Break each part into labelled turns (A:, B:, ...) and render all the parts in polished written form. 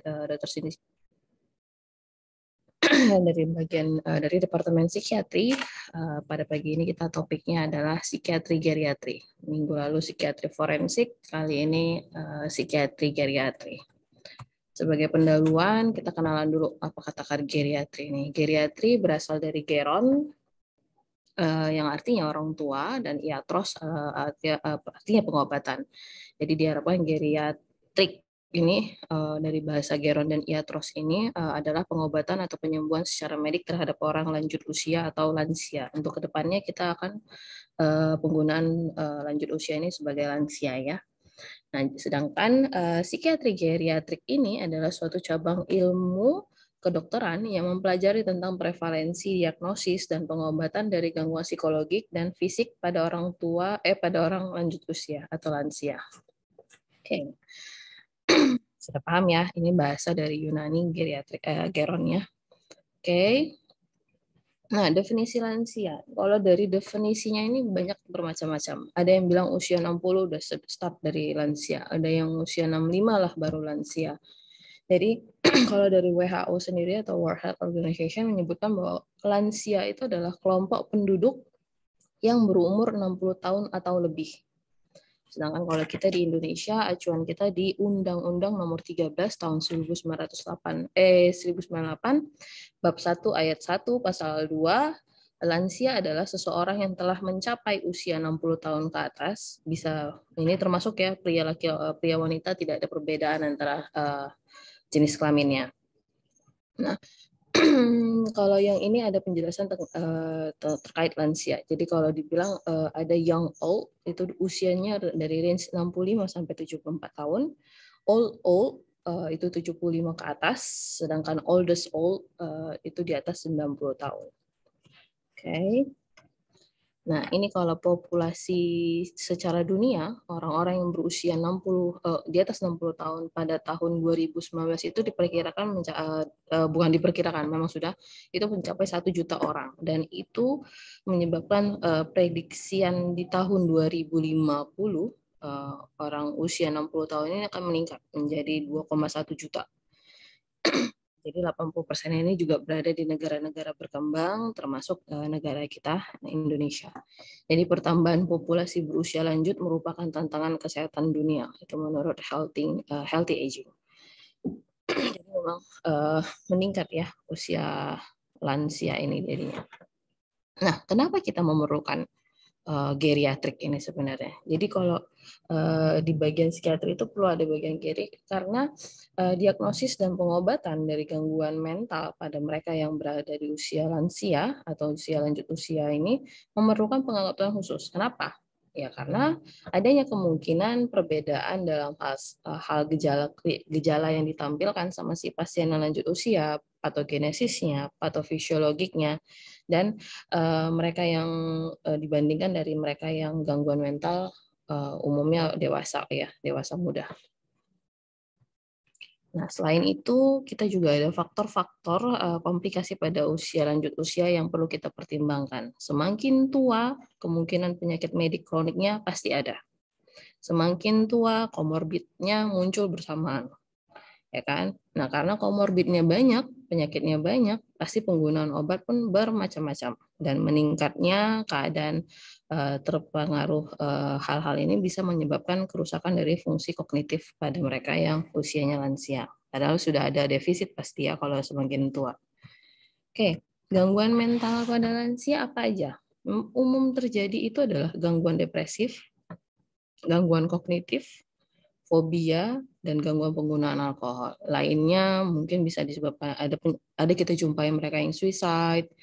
A: Dr. Cindy dari Departemen Psikiatri. Pada pagi ini kita topiknya adalah psikiatri geriatri. Minggu lalu psikiatri forensik, kali ini psikiatri geriatri. Sebagai pendahuluan, kita kenalan dulu apa kata geriatri ini. Geriatri berasal dari geron, yang artinya orang tua, dan iatros artinya pengobatan. Jadi diharapkan geriatrik ini dari bahasa geron dan iatros ini adalah pengobatan atau penyembuhan secara medik terhadap orang lanjut usia atau lansia. Untuk kedepannya kita akan penggunaan lanjut usia ini sebagai lansia ya. Nah, sedangkan psikiatri geriatrik ini adalah suatu cabang ilmu kedokteran yang mempelajari tentang prevalensi, diagnosis, dan pengobatan dari gangguan psikologik dan fisik pada pada orang lanjut usia atau lansia. Oke. Sudah paham ya, ini bahasa dari Yunani geriatrik, geronnya. Oke. Nah, definisi lansia. Kalau dari definisinya ini banyak bermacam-macam. Ada yang bilang usia 60 udah start dari lansia. Ada yang usia 65 lah baru lansia. Jadi kalau dari WHO sendiri atau World Health Organization menyebutkan bahwa lansia itu adalah kelompok penduduk yang berumur 60 tahun atau lebih. Sedangkan kalau kita di Indonesia, acuan kita di Undang-Undang Nomor 13 Tahun 1998, Bab 1 Ayat 1 Pasal 2, lansia adalah seseorang yang telah mencapai usia 60 tahun ke atas. Bisa ini termasuk ya pria wanita, tidak ada perbedaan antara jenis kelaminnya. Nah, kalau yang ini ada penjelasan terkait lansia. Jadi kalau dibilang ada young old, itu usianya dari range 65 sampai 74 tahun. Old itu 75 ke atas, sedangkan oldest old itu di atas 90 tahun. Oke. Nah, ini kalau populasi secara dunia, orang-orang yang berusia di atas 60 tahun pada tahun 2019 itu diperkirakan, bukan diperkirakan, memang sudah, itu mencapai 1 juta orang. Dan itu menyebabkan prediksian di tahun 2050, orang usia 60 tahun ini akan meningkat menjadi 2,1 juta. Jadi 80% ini juga berada di negara-negara berkembang, termasuk negara kita, Indonesia. Jadi pertambahan populasi berusia lanjut merupakan tantangan kesehatan dunia, itu menurut Healthy Aging. Jadi memang meningkat ya usia lansia ini jadinya. Nah, kenapa kita memerlukan geriatrik ini sebenarnya? Jadi kalau di bagian psikiatri itu perlu ada bagian geri karena diagnosis dan pengobatan dari gangguan mental pada mereka yang berada di usia lansia atau usia lanjut usia ini memerlukan pengawasan khusus. Kenapa? Ya karena adanya kemungkinan perbedaan dalam hal gejala yang ditampilkan sama si pasien yang lanjut usia, patogenesisnya, patofisiologiknya, dan mereka yang dibandingkan dari mereka yang gangguan mental umumnya dewasa muda. Nah, selain itu kita juga ada faktor-faktor komplikasi pada usia lanjut usia yang perlu kita pertimbangkan. Semakin tua, kemungkinan penyakit medik kroniknya pasti ada. Semakin tua, komorbidnya muncul bersamaan. Ya kan? Nah, karena komorbidnya banyak, penyakitnya banyak, pasti penggunaan obat pun bermacam-macam dan meningkatnya keadaan terpengaruh hal-hal ini bisa menyebabkan kerusakan dari fungsi kognitif pada mereka yang usianya lansia. Padahal sudah ada defisit pasti ya kalau semakin tua. Oke, gangguan mental pada lansia apa aja? Umum terjadi itu adalah gangguan depresif, gangguan kognitif, fobia, dan gangguan penggunaan alkohol. Lainnya mungkin bisa disebabkan ada kita jumpai mereka yang suicide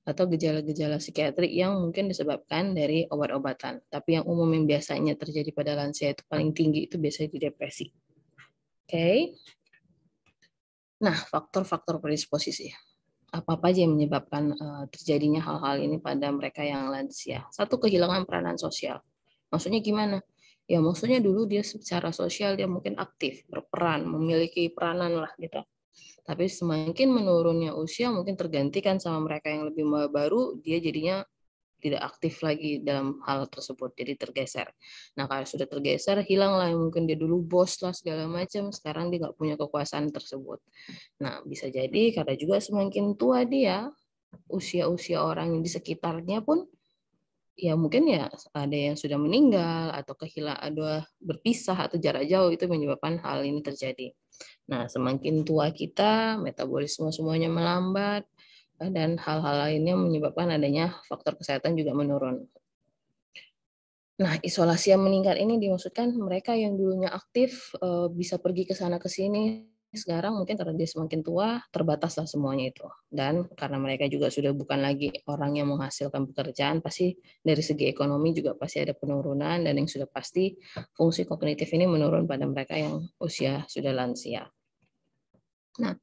A: atau gejala-gejala psikiatrik yang mungkin disebabkan dari obat-obatan. Tapi yang umum yang biasanya terjadi pada lansia itu paling tinggi itu biasanya di depresi. Oke. Nah, faktor-faktor predisposisi. Apa-apa aja yang menyebabkan terjadinya hal-hal ini pada mereka yang lansia. Satu, kehilangan peranan sosial. Maksudnya gimana? Ya maksudnya dulu dia secara sosial dia mungkin aktif, berperan, memiliki peranan lah gitu. Tapi semakin menurunnya usia mungkin tergantikan sama mereka yang lebih baru, dia jadinya tidak aktif lagi dalam hal tersebut, jadi tergeser. Nah, kalau sudah tergeser, hilanglah mungkin dia dulu bos lah segala macam, sekarang dia nggak punya kekuasaan tersebut. Nah, bisa jadi karena juga semakin tua dia, usia-usia orang yang di sekitarnya pun ya mungkin ya ada yang sudah meninggal atau kehilangan, ada berpisah atau jarak jauh, itu menyebabkan hal ini terjadi. Nah, semakin tua kita, metabolisme semuanya melambat, dan hal-hal lainnya menyebabkan adanya faktor kesehatan juga menurun. Nah, isolasi yang meningkat ini dimaksudkan mereka yang dulunya aktif bisa pergi ke sana ke sini, sekarang mungkin karena dia semakin tua terbataslah semuanya itu. Dan karena mereka juga sudah bukan lagi orang yang menghasilkan pekerjaan, pasti dari segi ekonomi juga pasti ada penurunan, dan yang sudah pasti fungsi kognitif ini menurun pada mereka yang usia sudah lansia. Nah,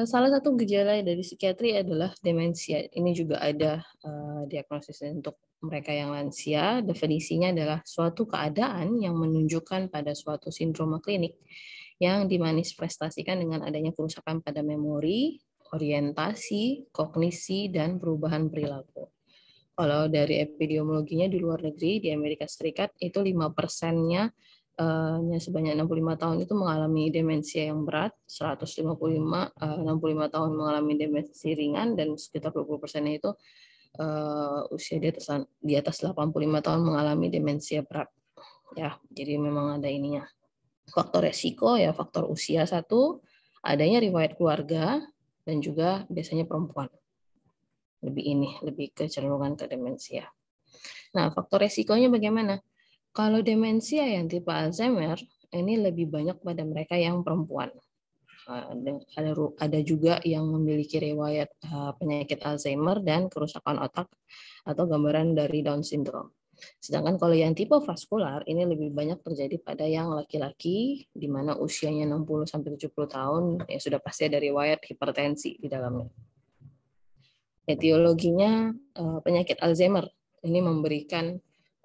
A: salah satu gejala dari psikiatri adalah demensia. Ini juga ada diagnosis untuk mereka yang lansia. Definisinya adalah suatu keadaan yang menunjukkan pada suatu sindroma klinik yang dimanifestasikan dengan adanya kerusakan pada memori, orientasi, kognisi, dan perubahan perilaku. Kalau dari epidemiologinya di luar negeri, di Amerika Serikat, itu 5%-nya sebanyak 65 tahun itu mengalami demensia yang berat, 65 tahun mengalami demensia ringan, dan sekitar 20%-nya itu usia di atas 85 tahun mengalami demensia berat. Ya, jadi memang ada ininya. Faktor resiko ya faktor usia satu, adanya riwayat keluarga, dan juga biasanya perempuan. Lebih kecenderungan ke demensia. Nah, faktor resikonya bagaimana? Kalau demensia yang tipe Alzheimer, ini lebih banyak pada mereka yang perempuan. Ada juga yang memiliki riwayat penyakit Alzheimer dan kerusakan otak atau gambaran dari Down syndrome. Sedangkan kalau yang tipe vaskular, ini lebih banyak terjadi pada yang laki-laki, di mana usianya 60-70 tahun, ya sudah pasti ada riwayat hipertensi di dalamnya. Etiologinya penyakit Alzheimer, ini memberikan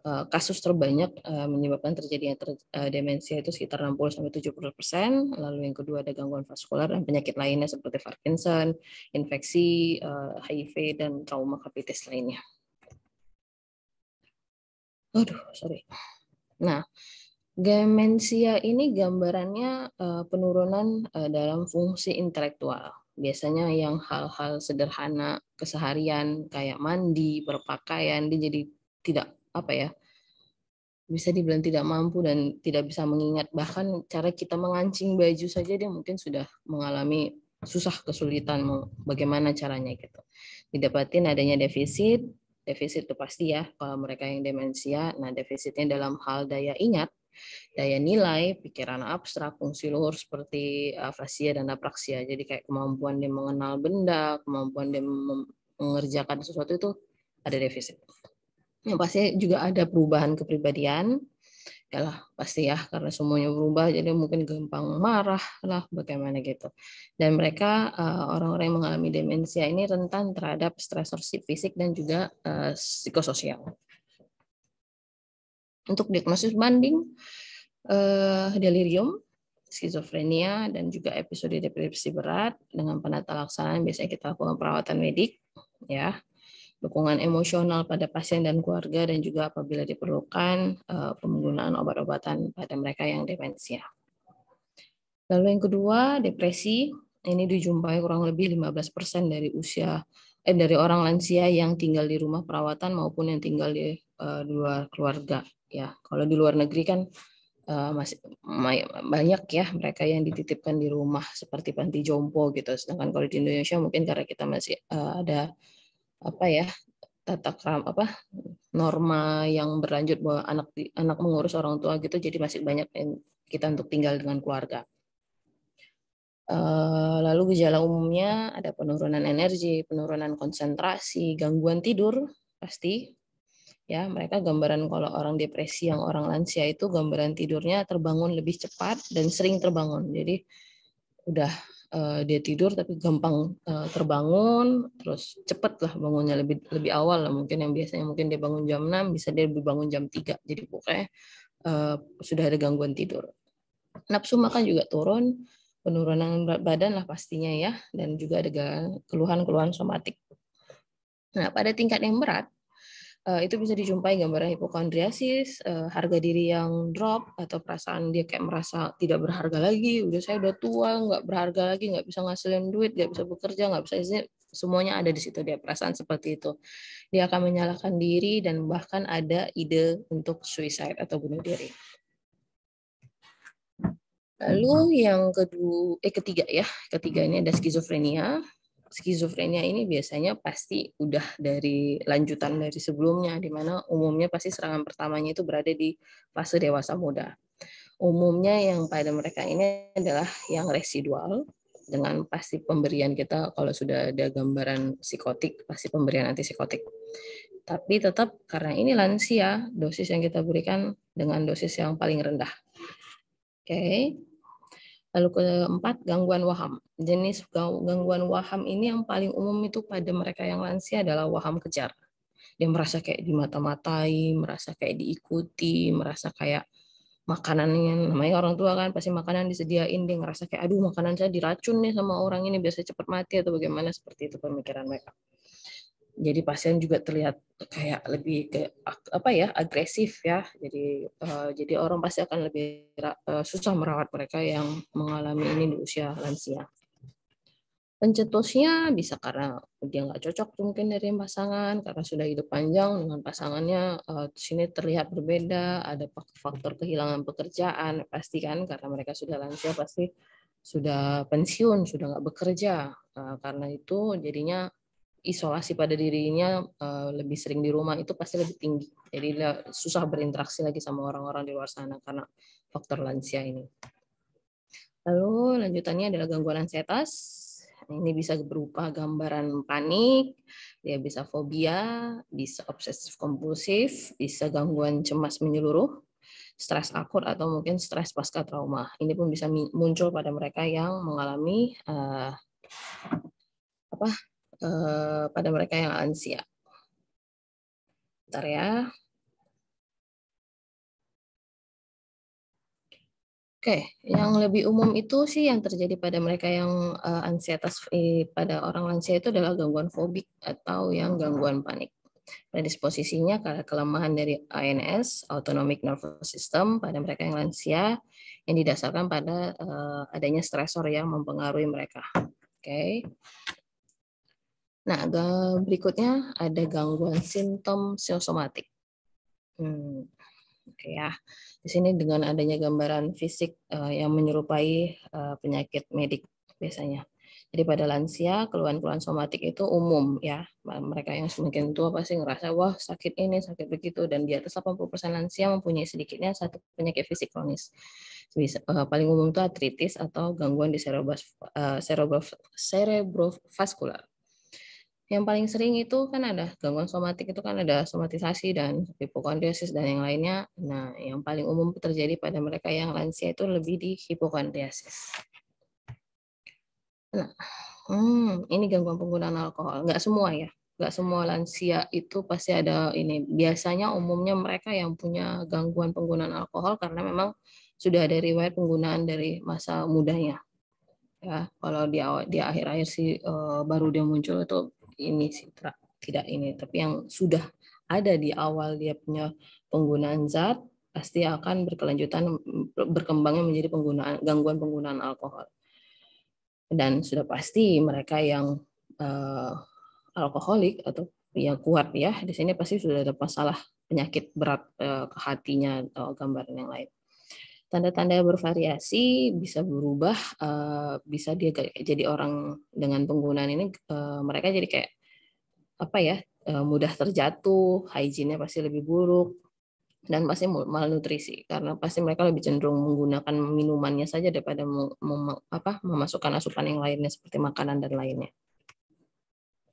A: kasus terbanyak menyebabkan terjadinya demensia itu sekitar 60-70%. Lalu yang kedua ada gangguan vaskular dan penyakit lainnya seperti Parkinson, infeksi, HIV, dan trauma kapitis lainnya. Nah, demensia ini gambarannya penurunan dalam fungsi intelektual. Biasanya yang hal-hal sederhana keseharian kayak mandi, berpakaian, dia jadi tidak bisa dibilang tidak mampu dan tidak bisa mengingat, bahkan cara kita mengancing baju saja dia mungkin sudah mengalami susah, kesulitan bagaimana caranya gitu. Didapatin adanya defisit itu pasti ya kalau mereka yang demensia. Nah, defisitnya dalam hal daya ingat, daya nilai, pikiran abstrak, fungsi luhur seperti afasia dan apraksia. Jadi kayak kemampuan dia mengenal benda, kemampuan dia mengerjakan sesuatu itu ada defisit. Yang pasti juga ada perubahan kepribadian, ya lah pasti ya karena semuanya berubah, jadi mungkin gampang marah lah bagaimana gitu. Dan mereka orang-orang yang mengalami demensia ini rentan terhadap stresor fisik dan juga psikososial. Untuk diagnosis banding delirium, skizofrenia, dan juga episode depresi berat dengan penata laksanaan biasanya kita lakukan perawatan medik, ya, dukungan emosional pada pasien dan keluarga, dan juga apabila diperlukan penggunaan obat-obatan pada mereka yang demensia. Lalu yang kedua, depresi. Ini dijumpai kurang lebih 15% dari dari orang lansia yang tinggal di rumah perawatan maupun yang tinggal di luar keluarga. Ya, kalau di luar negeri kan masih banyak ya mereka yang dititipkan di rumah seperti panti jompo gitu. Sedangkan kalau di Indonesia mungkin karena kita masih ada tata kram norma yang berlanjut bahwa anak mengurus orang tua gitu, jadi masih banyak kita untuk tinggal dengan keluarga. Lalu gejala umumnya ada penurunan energi, penurunan konsentrasi, gangguan tidur pasti. Ya, mereka gambaran kalau orang depresi yang orang lansia itu gambaran tidurnya terbangun lebih cepat dan sering terbangun. Jadi udah dia tidur tapi gampang terbangun, terus cepet lah bangunnya lebih awal lah, mungkin yang biasanya mungkin dia bangun jam 6 bisa dia bangun jam 3. Jadi pokoknya sudah ada gangguan tidur. Nafsu makan juga turun, penurunan berat badan lah pastinya ya, dan juga ada keluhan-keluhan somatik. Nah, pada tingkat yang berat, Itu bisa dijumpai gambaran hipokondriasis, harga diri yang drop, atau perasaan dia kayak merasa tidak berharga lagi, udah saya udah tua, nggak berharga lagi, nggak bisa ngasilin duit, nggak bisa bekerja, nggak bisa izin, semuanya ada di situ dia perasaan seperti itu. Dia akan menyalahkan diri dan bahkan ada ide untuk suicide atau bunuh diri. Lalu yang ketiga ya, ketiga ini ada skizofrenia. Skizofrenia ini biasanya pasti udah dari lanjutan dari sebelumnya, di mana umumnya pasti serangan pertamanya itu berada di fase dewasa muda. Umumnya yang pada mereka ini adalah yang residual, dengan pasti pemberian kita kalau sudah ada gambaran psikotik, pasti pemberian antipsikotik. Tapi tetap karena ini lansia, dosis yang kita berikan dengan dosis yang paling rendah. Oke. Lalu keempat, gangguan waham. Jenis gangguan waham ini yang paling umum itu pada mereka yang lansia adalah waham kejar. Dia merasa kayak dimata-matai, merasa kayak diikuti, merasa kayak makanan yang namanya orang tua kan pasti makanan disediain, dia ngerasa kayak aduh makanan saya diracun nih sama orang ini biasa cepat mati atau bagaimana, seperti itu pemikiran mereka. Jadi pasien juga terlihat kayak lebih ke agresif ya. Jadi orang pasti akan lebih susah merawat mereka yang mengalami ini di usia lansia. Pencetusnya bisa karena dia nggak cocok mungkin dari pasangan, karena sudah hidup panjang dengan pasangannya, di sini terlihat berbeda, ada faktor kehilangan pekerjaan, pasti kan karena mereka sudah lansia, pasti sudah pensiun, sudah nggak bekerja. Karena itu jadinya isolasi pada dirinya, lebih sering di rumah itu pasti lebih tinggi. Jadi dia susah berinteraksi lagi sama orang-orang di luar sana karena faktor lansia ini. Lalu lanjutannya adalah gangguan ansietas. Ini bisa berupa gambaran panik, dia bisa fobia, bisa obsesif kompulsif, bisa gangguan cemas menyeluruh, stres akut atau mungkin stres pasca trauma. Ini pun bisa muncul pada mereka yang mengalami pada mereka yang lansia. Bentar ya. Oke, yang lebih umum itu sih yang terjadi pada mereka yang ansietas pada orang lansia itu adalah gangguan fobik atau yang gangguan panik. Predisposisinya karena kelemahan dari ANS, Autonomic Nervous System, pada mereka yang lansia yang didasarkan pada adanya stresor yang mempengaruhi mereka. Oke. Nah, berikutnya ada gangguan simptom psikosomatik. Oke ya. Di sini dengan adanya gambaran fisik yang menyerupai penyakit medik biasanya. Jadi pada lansia keluhan-keluhan somatik itu umum ya. Mereka yang semakin tua pasti ngerasa wah sakit ini, sakit begitu, dan di atas 80% lansia mempunyai sedikitnya satu penyakit fisik kronis. Paling umum itu artritis atau gangguan di cerebrovaskular. Yang paling sering itu kan ada gangguan somatik, itu kan ada somatisasi dan hipokondriasis dan yang lainnya. Nah, yang paling umum terjadi pada mereka yang lansia itu lebih di hipokondriasis. Nah, ini gangguan penggunaan alkohol. Nggak semua ya. Nggak semua lansia itu pasti ada ini. Biasanya umumnya mereka yang punya gangguan penggunaan alkohol karena memang sudah ada riwayat penggunaan dari masa mudanya. Ya, kalau di akhir-akhir sih baru dia muncul itu ini sih tidak ini, tapi yang sudah ada di awal dia punya penggunaan zat pasti akan berkelanjutan berkembangnya menjadi gangguan penggunaan alkohol. Dan sudah pasti mereka yang alkoholik atau yang kuat ya, di sini pasti sudah ada masalah penyakit berat ke hatinya atau gambaran yang lain. Tanda-tanda bervariasi bisa berubah, bisa dia jadi orang dengan penggunaan ini, mereka jadi kayak mudah terjatuh, hygiene-nya pasti lebih buruk, dan pasti malnutrisi karena pasti mereka lebih cenderung menggunakan minumannya saja daripada memasukkan asupan yang lainnya seperti makanan dan lainnya.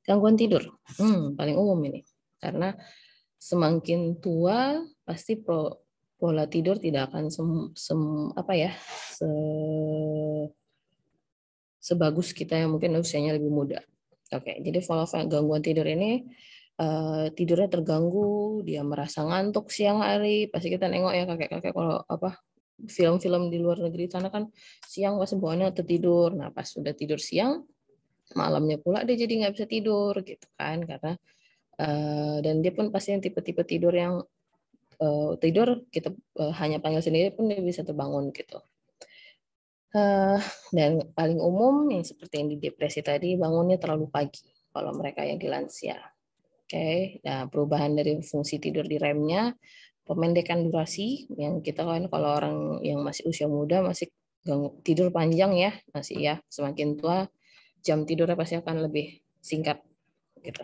A: Gangguan tidur, paling umum ini karena semakin tua pasti pola tidur tidak akan sebagus kita yang mungkin usianya lebih muda. Oke, jadi pola gangguan tidur ini tidurnya terganggu, dia merasa ngantuk siang hari. Pasti kita nengok ya kakek-kakek kalau film-film di luar negeri sana kan siang pasti bawaannya tertidur. Nah pas sudah tidur siang, malamnya pula dia jadi nggak bisa tidur gitu kan, karena Dan dia pun pasti yang tipe-tipe tidur yang tidur kita hanya panggil sendiri pun dia bisa terbangun gitu. Dan paling umum yang seperti yang di depresi tadi, bangunnya terlalu pagi kalau mereka yang di lansia. Oke, nah perubahan dari fungsi tidur di remnya, pemendekan durasi yang kita kan kalau orang yang masih usia muda masih tidur panjang ya, masih ya, semakin tua jam tidurnya pasti akan lebih singkat gitu.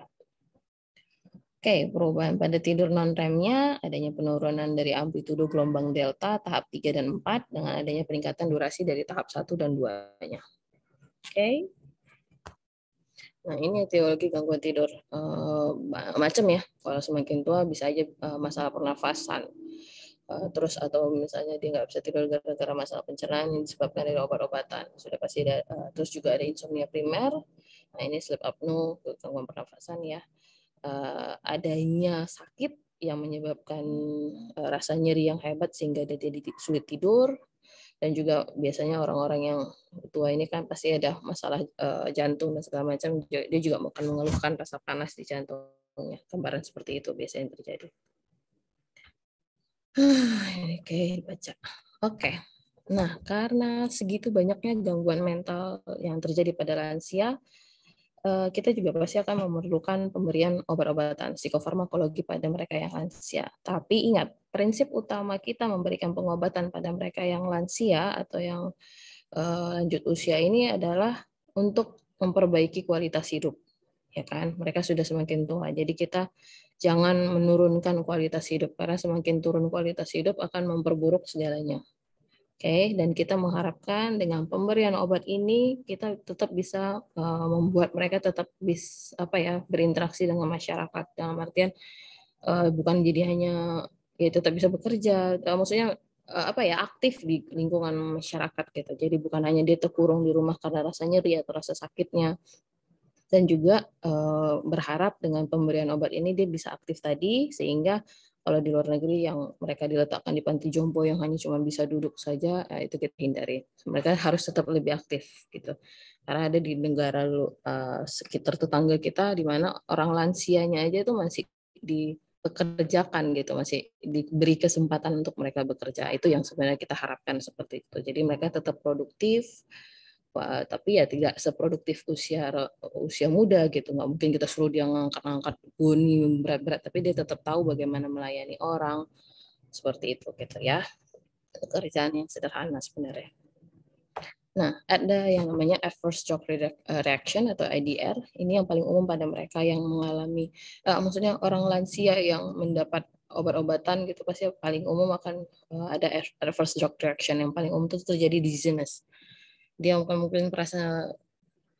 A: Oke, perubahan pada tidur non-remnya, adanya penurunan dari amplitudo gelombang delta tahap 3 dan 4 dengan adanya peningkatan durasi dari tahap 1 dan 2-nya. Oke. Nah, ini etiologi gangguan tidur macam ya. Kalau semakin tua bisa aja masalah pernafasan. Terus atau misalnya dia nggak bisa tidur gara-gara masalah pencernaan yang disebabkan dari obat-obatan. Sudah pasti ada, terus juga ada insomnia primer. Nah, ini sleep apnea, gangguan pernafasan ya. Adanya sakit yang menyebabkan rasa nyeri yang hebat sehingga dia jadi sulit tidur, dan juga biasanya orang-orang yang tua ini kan pasti ada masalah jantung dan segala macam, dia juga akan mengeluhkan rasa panas di jantungnya. Gambaran seperti itu biasanya yang terjadi. Oke, baca. Oke. Nah, karena segitu banyaknya gangguan mental yang terjadi pada lansia, kita juga pasti akan memerlukan pemberian obat-obatan psikofarmakologi pada mereka yang lansia. Tapi ingat, prinsip utama kita memberikan pengobatan pada mereka yang lansia atau yang lanjut usia ini adalah untuk memperbaiki kualitas hidup. Ya kan? Mereka sudah semakin tua. Jadi kita jangan menurunkan kualitas hidup karena semakin turun kualitas hidup akan memperburuk segalanya. Oke, dan kita mengharapkan dengan pemberian obat ini kita tetap bisa membuat mereka tetap bisa berinteraksi dengan masyarakat, dalam artian bukan jadi hanya ya tetap bisa bekerja, maksudnya aktif di lingkungan masyarakat gitu. Jadi bukan hanya dia terkurung di rumah karena rasa nyeri atau rasa sakitnya, dan juga berharap dengan pemberian obat ini dia bisa aktif tadi, sehingga kalau di luar negeri yang mereka diletakkan di panti jompo yang hanya cuma bisa duduk saja, itu kita hindari. Mereka harus tetap lebih aktif gitu. Karena ada di negara sekitar tetangga kita di mana orang lansianya aja itu masih dipekerjakan gitu, masih diberi kesempatan untuk mereka bekerja. Itu yang sebenarnya kita harapkan seperti itu. Jadi mereka tetap produktif, tapi ya tidak seproduktif usia muda gitu. Nggak mungkin kita suruh dia ngangkat-ngangkat buni berat-berat, tapi dia tetap tahu bagaimana melayani orang, seperti itu gitu ya. Pekerjaan yang sederhana sebenarnya. Nah, ada yang namanya adverse shock reaction atau ADR. Ini yang paling umum pada mereka yang mengalami, maksudnya orang lansia yang mendapat obat-obatan gitu, pasti paling umum akan ada adverse shock reaction. Yang paling umum itu terjadi dizziness. Dia mungkin merasa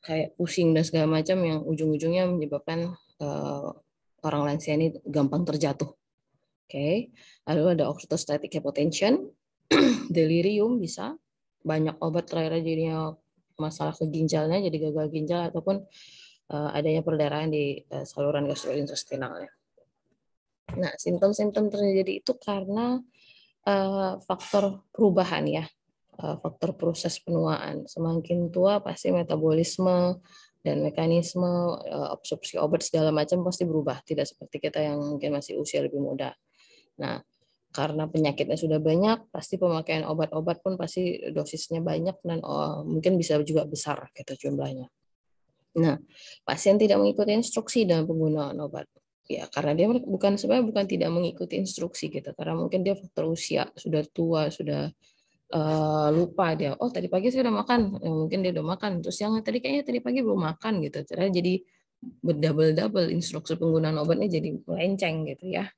A: kayak pusing dan segala macam yang ujung-ujungnya menyebabkan orang lansia ini gampang terjatuh. Oke. Lalu ada orthostatic hypotension, delirium bisa, banyak obat terakhir jadinya masalah ke ginjalnya jadi gagal ginjal ataupun adanya perdarahan di saluran gastrointestinalnya. Nah, simptom-simptom terjadi itu karena faktor perubahan ya, faktor proses penuaan. Semakin tua pasti metabolisme dan mekanisme absorpsi obat segala macam pasti berubah, tidak seperti kita yang mungkin masih usia lebih muda. Nah, karena penyakitnya sudah banyak, pasti pemakaian obat-obat pun pasti dosisnya banyak dan mungkin bisa juga besar gitu jumlahnya. Nah, pasien tidak mengikuti instruksi dalam penggunaan obat. Ya, karena dia sebenarnya bukan tidak mengikuti instruksi gitu, karena mungkin dia faktor usia, sudah tua, sudah lupa dia. Oh, tadi pagi saya udah makan. Mungkin dia udah makan. Terus yang tadi kayaknya tadi pagi belum makan gitu. Jadi berdouble-double instruksi penggunaan obatnya jadi melenceng gitu ya.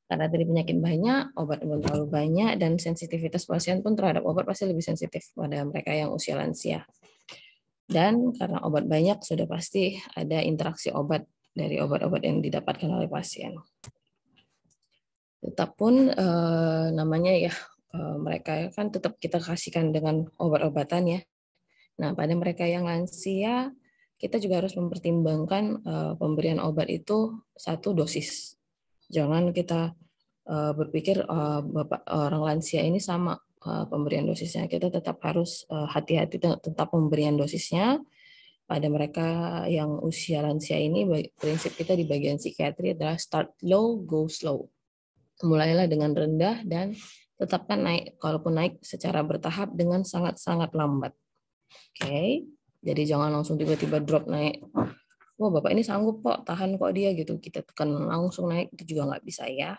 A: Karena dari penyakit banyak, obat pun terlalu banyak, dan sensitivitas pasien pun terhadap obat pasti lebih sensitif pada mereka yang usia lansia. Dan karena obat banyak, sudah pasti ada interaksi obat dari obat-obat yang didapatkan oleh pasien. Tetapun namanya ya, mereka kan tetap kita kasihkan dengan obat-obatan ya. Nah, pada mereka yang lansia, kita juga harus mempertimbangkan pemberian obat itu satu dosis. Jangan kita berpikir orang lansia ini sama pemberian dosisnya. Kita tetap harus hati-hati tetap pemberian dosisnya. pada mereka yang usia lansia ini, prinsip kita di bagian psikiatri adalah start low, go slow. Mulailah dengan rendah dan tetapkan naik, kalaupun naik secara bertahap dengan sangat-sangat lambat. Oke, jadi jangan langsung tiba-tiba drop naik. Wah, Bapak ini sanggup kok, tahan kok dia gitu. Kita tekan langsung naik, itu juga nggak bisa ya.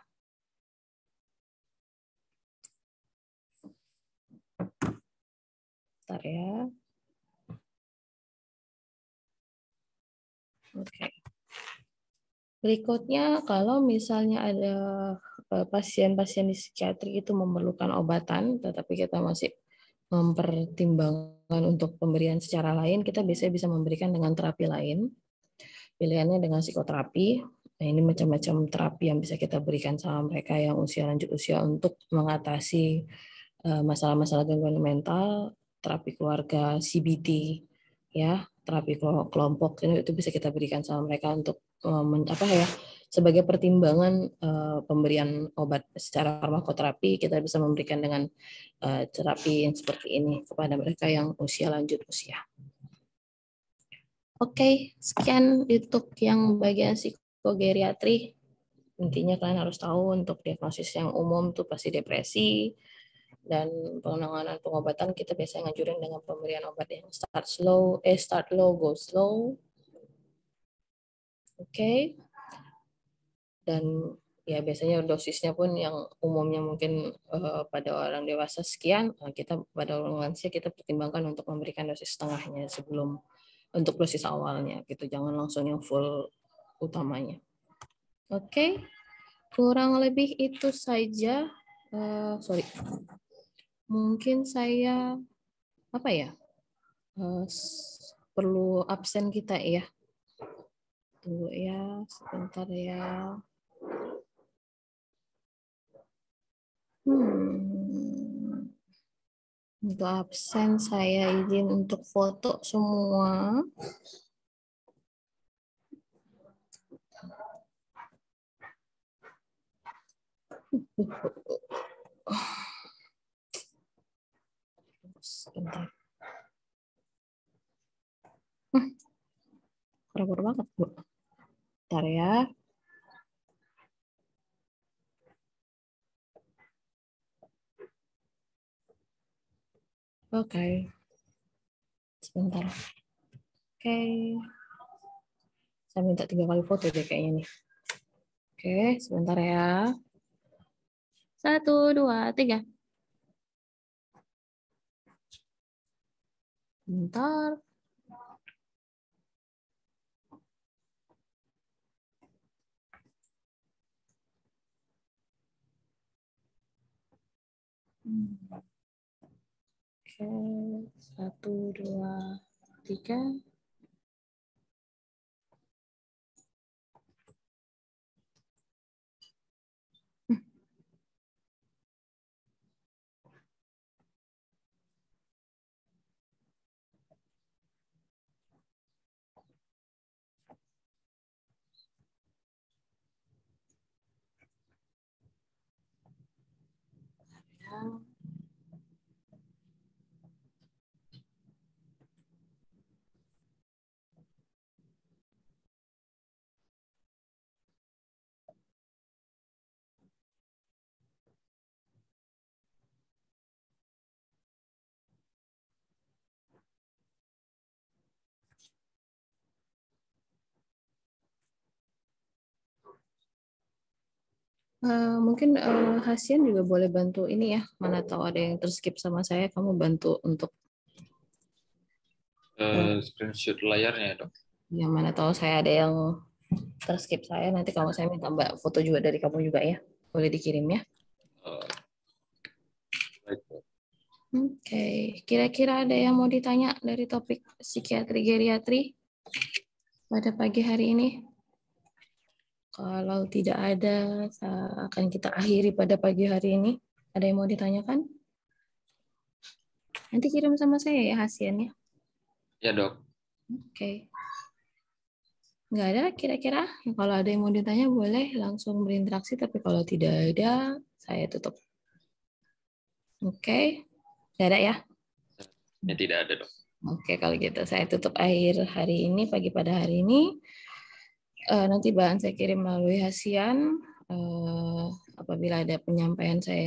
A: Bentar ya. Oke. Berikutnya, kalau misalnya ada pasien-pasien di psikiatri itu memerlukan obatan, tetapi kita masih mempertimbangkan untuk pemberian secara lain, kita biasanya bisa memberikan dengan terapi lain. Pilihannya dengan psikoterapi. Nah, ini macam-macam terapi yang bisa kita berikan sama mereka yang usia lanjut usia untuk mengatasi masalah-masalah gangguan mental, terapi keluarga, CBT, ya, terapi kelompok itu bisa kita berikan sama mereka untuk sebagai pertimbangan pemberian obat secara farmakoterapi, kita bisa memberikan dengan terapi yang seperti ini kepada mereka yang usia lanjut usia. Oke, sekian untuk yang bagian psikogeriatri. Intinya kalian harus tahu untuk diagnosis yang umum itu pasti depresi, dan penanganan pengobatan kita biasanya ngajurin dengan pemberian obat yang start low, go slow. Oke. Dan ya biasanya dosisnya pun yang umumnya mungkin pada orang dewasa sekian, kita pada orang lansia kita pertimbangkan untuk memberikan dosis setengahnya sebelum untuk dosis awalnya gitu, jangan langsung yang full utamanya. Oke, kurang lebih itu saja. Mungkin saya perlu absen kita ya. Tunggu ya, sebentar ya. Untuk absen saya izin untuk foto semua. Sebentar. Rapor banget, Bu. Bentar ya. Oke. Sebentar. Oke. Saya minta 3 kali foto deh kayaknya nih. Oke, sebentar ya. 1, 2, 3. Bentar. Oke, 1, 2, 3. Mungkin Hasian juga boleh bantu ini ya. Mana tahu ada yang terskip sama saya, kamu bantu untuk
B: screenshot layarnya, Dok.
A: yang mana tahu saya ada yang terskip saya, nanti kalau saya minta Mbak foto juga dari kamu juga ya. Boleh dikirim ya.
B: Baik.
A: Oke, kira-kira ada yang mau ditanya dari topik psikiatri geriatri pada pagi hari ini? Kalau tidak ada, akan kita akhiri pada pagi hari ini. Ada yang mau ditanyakan? Nanti kirim sama saya ya hasilnya.
B: Ya, Dok.
A: Oke. Nggak ada kira-kira? Kalau ada yang mau ditanya boleh langsung berinteraksi, tapi kalau tidak ada, saya tutup. Oke. Nggak ada ya?
B: Ya, tidak ada, Dok.
A: Oke, kalau gitu saya tutup akhir hari ini, pagi pada hari ini. Nanti bahan saya kirim melalui Hasian. Apabila ada penyampaian saya